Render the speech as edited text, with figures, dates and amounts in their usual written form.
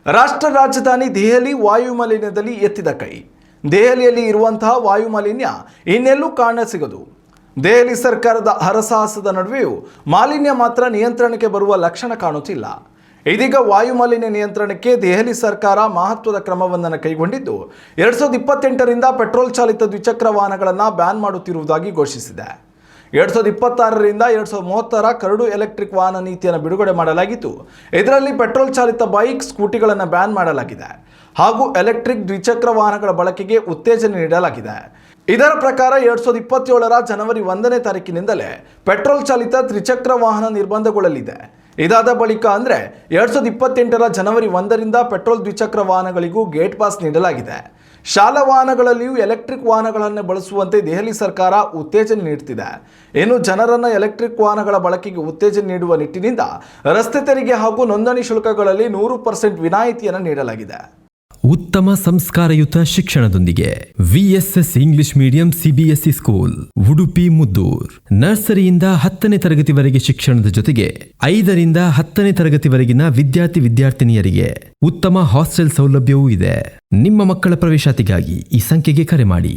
ರಾಷ್ಟ್ರ ರಾಜಧಾನಿ ದೆಹಲಿ ವಾಯು ಮಾಲಿನ್ಯದಲ್ಲಿ ಎತ್ತಿದ ಕೈ. ದೆಹಲಿಯಲ್ಲಿ ಇರುವಂತಹ ವಾಯು ಮಾಲಿನ್ಯ ಇನ್ನೆಲ್ಲೂ ಕಾಣಸಿಗದು. ದೆಹಲಿ ಸರ್ಕಾರದ ಹರಸಾಹಸದ ನಡುವೆಯೂ ಮಾಲಿನ್ಯ ಮಾತ್ರ ನಿಯಂತ್ರಣಕ್ಕೆ ಬರುವ ಲಕ್ಷಣ ಕಾಣುತ್ತಿಲ್ಲ. ಇದೀಗ ವಾಯು ಮಾಲಿನ್ಯ ನಿಯಂತ್ರಣಕ್ಕೆ ದೆಹಲಿ ಸರ್ಕಾರ ಮಹತ್ವದ ಕ್ರಮವೊಂದನ್ನು ಕೈಗೊಂಡಿದ್ದು 2028ರಿಂದ ಪೆಟ್ರೋಲ್ ಚಾಲಿತ ದ್ವಿಚಕ್ರ ವಾಹನಗಳನ್ನು ಬ್ಯಾನ್ ಮಾಡುತ್ತಿರುವುದಾಗಿ ಘೋಷಿಸಿದೆ. 2026ರಿಂದ 2030ರ ಕರಡು ಎಲೆಕ್ಟ್ರಿಕ್ ವಾಹನ ನೀತಿಯನ್ನು ಬಿಡುಗಡೆ ಮಾಡಲಾಗಿದ್ದು, ಇದರಲ್ಲಿ ಪೆಟ್ರೋಲ್ ಚಾಲಿತ ಬೈಕ್, ಸ್ಕೂಟಿಗಳನ್ನು ಬ್ಯಾನ್ ಮಾಡಲಾಗಿದೆ ಹಾಗೂ ಎಲೆಕ್ಟ್ರಿಕ್ ದ್ವಿಚಕ್ರ ವಾಹನಗಳ ಬಳಕೆಗೆ ಉತ್ತೇಜನ ನೀಡಲಾಗಿದೆ. ಇದರ ಪ್ರಕಾರ 2027ರ ಜನವರಿ 1ನೇ ತಾರೀಕಿನಿಂದಲೇ ಪೆಟ್ರೋಲ್ ಚಾಲಿತ ತ್ರಿಚಕ್ರ ವಾಹನ ನಿರ್ಬಂಧಗೊಳ್ಳಲಿದೆ. ಇದಾದ ಬಳಿಕ ಅಂದರೆ 2028ರ ಜನವರಿ 1ರಿಂದ ಪೆಟ್ರೋಲ್ ದ್ವಿಚಕ್ರ ವಾಹನಗಳಿಗೂ ಗೇಟ್ ಪಾಸ್ ನೀಡಲಾಗಿದೆ. ಶಾಲಾ ವಾಹನಗಳಲ್ಲಿಯೂ ಎಲೆಕ್ಟ್ರಿಕ್ ವಾಹನಗಳನ್ನು ಬಳಸುವಂತೆ ದೆಹಲಿ ಸರ್ಕಾರ ಉತ್ತೇಜನ ನೀಡುತ್ತಿದೆ. ಇನ್ನು ಜನರನ್ನು ಎಲೆಕ್ಟ್ರಿಕ್ ವಾಹನಗಳ ಬಳಕೆಗೆ ಉತ್ತೇಜನ ನೀಡುವ ನಿಟ್ಟಿನಿಂದ ರಸ್ತೆ ತೆರಿಗೆ ಹಾಗೂ ನೋಂದಣಿ ಶುಲ್ಕಗಳಲ್ಲಿ 100% ವಿನಾಯಿತಿಯನ್ನು ನೀಡಲಾಗಿದೆ. ಉತ್ತಮ ಸಂಸ್ಕಾರಯುತ ಶಿಕ್ಷಣದೊಂದಿಗೆ VSS English medium CBSE school Udupi Muddur. ನರ್ಸರಿಯಿಂದ 10ನೇ ತರಗತಿವರೆಗೆ ಶಿಕ್ಷಣದ ಜೊತೆಗೆ 5ರಿಂದ 10ನೇ ತರಗತಿವರೆಗಿನ ವಿದ್ಯಾರ್ಥಿನಿಯರಿಗೆ ಉತ್ತಮ ಹಾಸ್ಟೆಲ್ ಸೌಲಭ್ಯವೂ ಇದೆ. ನಿಮ್ಮ ಮಕ್ಕಳ ಪ್ರವೇಶಾತಿಗಾಗಿ ಈ ಸಂಖ್ಯೆಗೆ ಕರೆ ಮಾಡಿ.